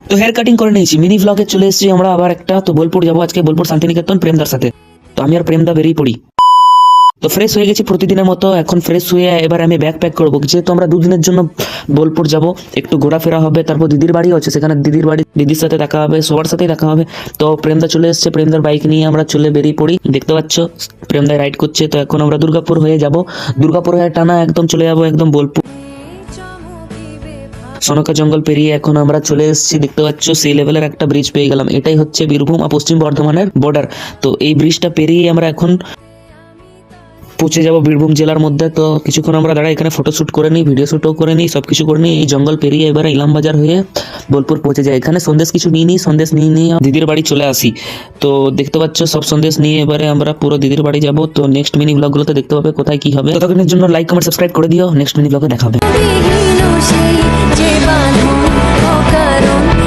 তো hair cutting করে নিয়েছি, মিনি ব্লগে চলে এসেছি আমরা আবার একটা। তো বোলপুর যাবো আজকে, বোলপুর শান্তিনিকেতন প্রেমদার সাথে। তো আমি আর প্রেমদা বেরিয়ে পড়ি। তো ফ্রেশ হয়ে গেছি প্রতিদিনের মতো, এখন ফ্রেশ হয়ে এবার আমি ব্যাগ প্যাক করবো, যেহেতু আমরা দুদিনের জন্য বোলপুর যাব। একটু ঘোরাফেরা হবে, তারপর দিদির বাড়ি আছে, সেখানে দিদির সাথে দেখা হবে, সবার সাথেই দেখা হবে। তো প্রেমদা চলে এসেছে, প্রেমদার বাইক নিয়ে আমরা চলে বেরিয়ে পড়ি। দেখতে পাচ্ছ প্রেমদা রাইড করছে। তো এখন আমরা দুর্গাপুর হয়ে যাব, দুর্গাপুর হয়ে টানা একদম চলে যাবো একদম বোলপুর। সনকা জঙ্গল পেরিয়ে এখন আমরা চলে এসেছি, দেখতে পাচ্ছ সেই লেভেলের একটা ব্রিজ পেয়ে গেলাম। এটাই হচ্ছে বীরভূম আর পশ্চিম বর্ধমানের বর্ডার। তো এই ব্রিজটা পেরিয়ে আমরা এখন পৌঁছে যাব বীরভূম জেলার মধ্যে। তো কিছুক্ষণ আমরা দাঁড়াই এখানে, ফটোশুট করে নিই, ভিডিও শুটও করে নিই, সবকিছু করে নিই। এই জঙ্গল পেরিয়ে এবারে ইলাম বাজার হয়ে বোলপুর পৌঁছে যায়। এখানে সন্দেশ কিছু নিয়ে নিই, সন্দেশ নিয়ে নিয়ে দিদির বাড়ি চলে আসি। তো দেখতে পাচ্ছ সব সন্দেশ নিয়ে এবারে আমরা পুরো দিদির বাড়ি যাব। তো নেক্সট মিনি ব্লগগুলোতে দেখতে পাবে কোথায় কি হবে। ততক্ষণের জন্য লাইক কমেন্ট সাবস্ক্রাইব করে দিও, নেক্সট মিনি ব্লগে দেখা হবে।